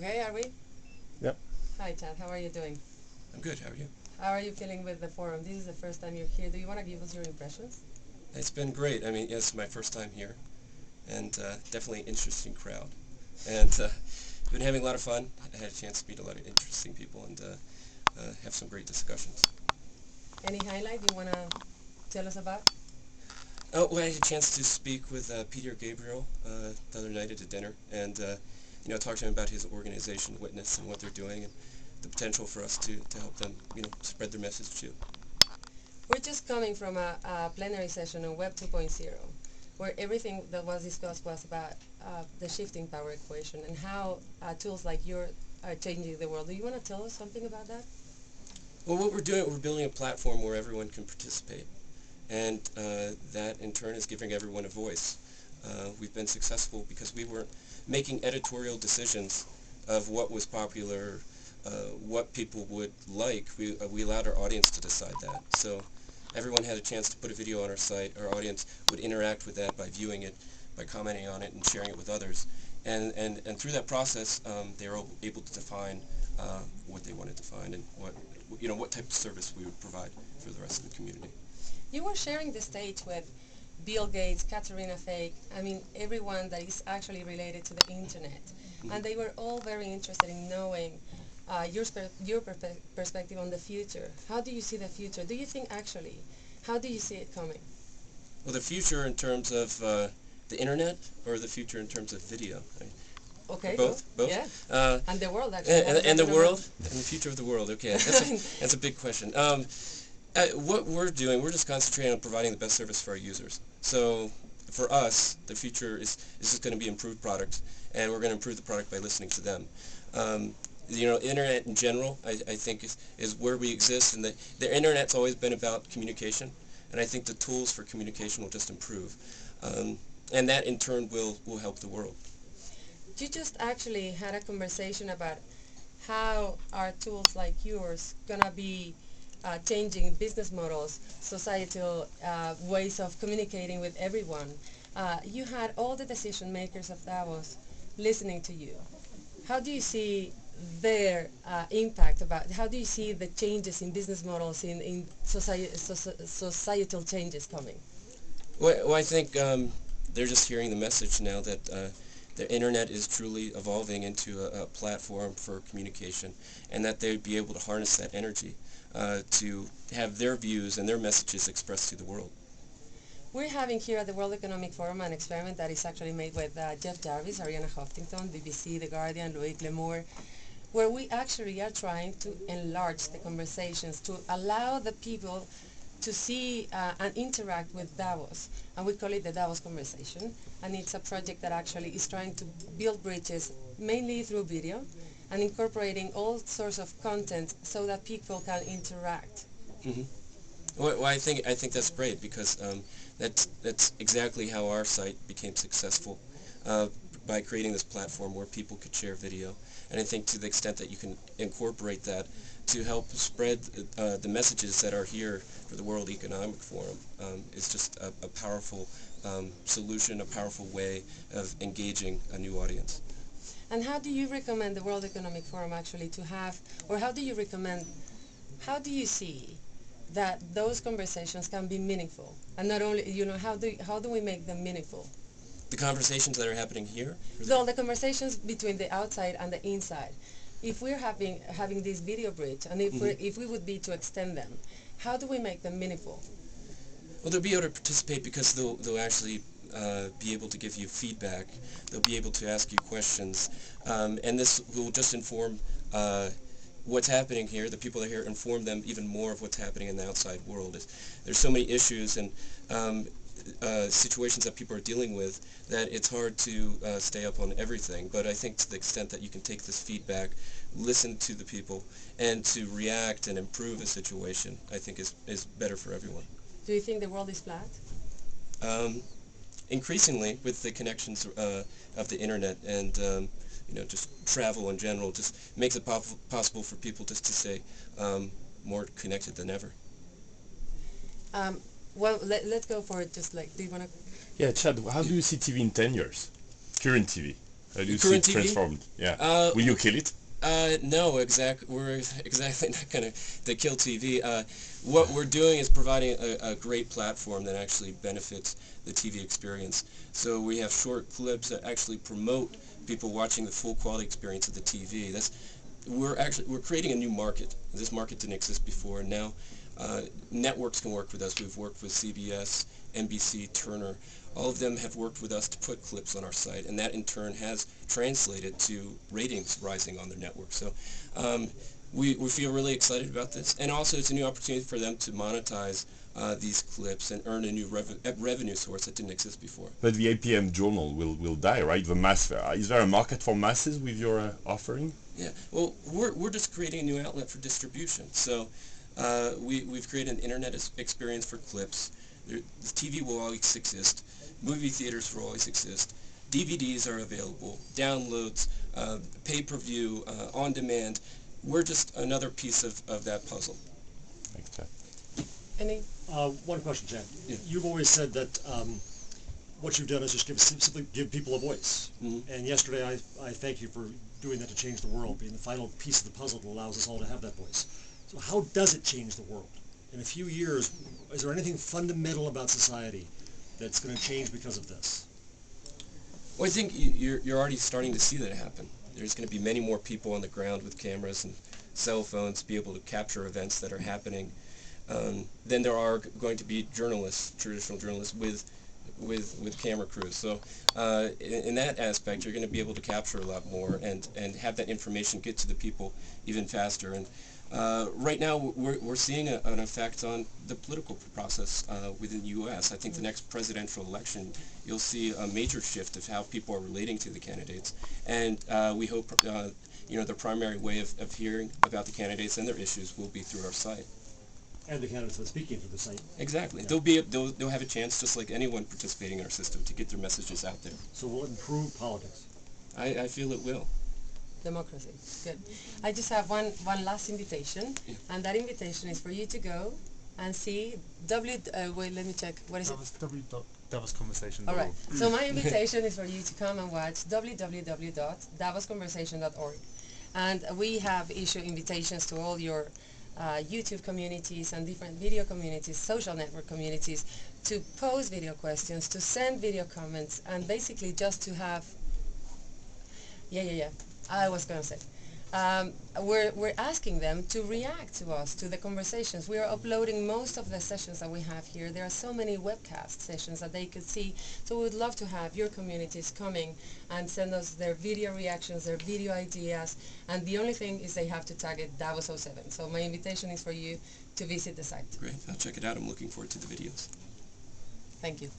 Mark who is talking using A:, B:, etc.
A: Okay, are we?
B: Yep.
A: Hi, Chad. How are you doing?
C: I'm good. How are you?
A: How are you feeling with the forum? This is the first time you're here. Do you want to give us your impressions?
C: It's been great. I mean, it's my first time here, and definitely an interesting crowd. And I've been having a lot of fun. I had a chance to meet a lot of interesting people and have some great discussions.
A: Any highlight you want to tell us about?
C: Oh, well, I had a chance to speak with Peter Gabriel the other night at a dinner, and talk to him about his organization, Witness, and what they're doing, and the potential for us to help them, spread their message too.
A: We're just coming from a plenary session on Web 2.0, where everything that was discussed was about the shifting power equation and how tools like yours are changing the world. Do you want to tell us something about that?
C: Well, what we're doing, we're building a platform where everyone can participate, and that in turn is giving everyone a voice. We've been successful because we weren't making editorial decisions of what was popular, what people would like. We allowed our audience to decide that. So everyone had a chance to put a video on our site. Our audience would interact with that by viewing it, by commenting on it, and sharing it with others. And through that process, they were able to define what they wanted to find and what type of service we would provide for the rest of the community.
A: You were sharing the stage with Bill Gates, Katerina Fake, everyone that is actually related to the internet.
C: Mm-hmm.
A: And they were all very interested in knowing your perspective on the future. How do you see the future? Do you think how do you see it coming?
C: Well, the future in terms of the internet, or the future in terms of video?
A: Okay,
C: both.
A: Yeah. And the world, actually.
C: And the world, and the future of the world. Okay, that's a big question. What we're doing, we're just concentrating on providing the best service for our users. So for us, the future is just going to be improved products, and we're going to improve the product by listening to them. Internet in general, I think is where we exist, and the internet's always been about communication, and I think the tools for communication will just improve, and that in turn will help the world.
A: You just actually had a conversation about how are tools like yours gonna be changing business models, societal ways of communicating with everyone. You had all the decision makers of Davos listening to you. How do you see their impact how do you see the changes in business models, in societal changes coming?
C: Well, I think they're just hearing the message now that the internet is truly evolving into a platform for communication, and that they'd be able to harness that energy to have their views and their messages expressed to the world.
A: We're having here at the World Economic Forum an experiment that is actually made with Jeff Jarvis, Ariana Huffington, BBC, The Guardian, Loic Lemoore, where we actually are trying to enlarge the conversations, to allow the people to see and interact with Davos. And we call it the Davos Conversation. And it's a project that actually is trying to build bridges, mainly through video, and incorporating all sorts of content so that people can interact.
C: Mm-hmm. Well, I think that's great, because that's exactly how our site became successful, by creating this platform where people could share video. And I think to the extent that you can incorporate that to help spread the messages that are here for the World Economic Forum, is just a powerful solution, a powerful way of engaging a new audience.
A: And how do you recommend the World Economic Forum actually to have, or how do you see that those conversations can be meaningful? And not only, how do we make them meaningful?
C: The conversations that are happening here?
A: So the conversations between the outside and the inside. If we're having this video bridge, and if we would be to extend them, how do we make them meaningful?
C: Well, they'll be able to participate because they'll actually be able to give you feedback. They'll be able to ask you questions, and this will just inform what's happening here. The people that are here, inform them even more of what's happening in the outside world. There's so many issues and situations that people are dealing with that it's hard to stay up on everything. But I think to the extent that you can take this feedback, listen to the people, and to react and improve a situation, I think is better for everyone.
A: Do you think the world is flat?
C: Increasingly, with the connections of the internet and just travel in general, just makes it possible for people just to stay more connected than ever.
A: Well, let's go for it. Just like, do you want to?
B: Yeah, Chad, how do you see TV in 10 years? Current TV. How do you see
C: Current
B: it
C: TV?
B: transformed? Yeah. Will you kill it?
C: No, we're exactly not going to kill TV. What we're doing is providing a great platform that actually benefits the TV experience. So we have short clips that actually promote people watching the full quality experience of the TV. We're creating a new market. This market didn't exist before, and now networks can work with us. We've worked with CBS, NBC, Turner. All of them have worked with us to put clips on our site, and that in turn has translated to ratings rising on their network. So we feel really excited about this, and also it's a new opportunity for them to monetize these clips and earn a new revenue source that didn't exist before.
B: But the APM journal will die, right? The mass. Is there a market for masses with your offering?
C: Yeah. Well, we're just creating a new outlet for distribution. So we've created an internet experience for clips. The TV will always exist. Movie theaters will always exist. DVDs are available. Downloads, pay-per-view, on-demand. We're just another piece of that puzzle.
B: Thanks, Chad.
A: Any?
D: One question, Chad.
C: Yeah.
D: You've always said that what you've done is just simply give people a voice.
C: Mm-hmm.
D: And yesterday I thank you for doing that to change the world, being the final piece of the puzzle that allows us all to have that voice. So how does it change the world? In a few years, is there anything fundamental about society that's going to change because of this?
C: Well, I think you're already starting to see that happen. There's going to be many more people on the ground with cameras and cell phones to be able to capture events that are happening. Then there are going to be journalists, traditional journalists, with camera crews. So in that aspect, you're going to be able to capture a lot more and have that information get to the people even faster. And right now, we're seeing an effect on the political process within the U.S. I think the next presidential election, you'll see a major shift of how people are relating to the candidates. And we hope the primary way of hearing about the candidates and their issues will be through our site.
D: And the candidates that are speaking through the site.
C: Exactly.
D: Yeah.
C: They'll have a chance, just like anyone participating in our system, to get their messages out there.
D: So will it improve politics?
C: I feel it will.
A: Democracy. Good. I just have one last invitation, and that invitation is for you to go and see wait, let me check. What is it?
E: Davosconversation.org.
A: All right. So my invitation is for you to come and watch www.davosconversation.org, and we have issued invitations to all your YouTube communities and different video communities, social network communities, to pose video questions, to send video comments, and basically just to have. I was going to say. We're asking them to react to us, to the conversations. We are uploading most of the sessions that we have here. There are so many webcast sessions that they could see. So we would love to have your communities coming and send us their video reactions, their video ideas. And the only thing is they have to tag it Davos07. So my invitation is for you to visit the site.
C: Great. I'll check it out. I'm looking forward to the videos.
A: Thank you.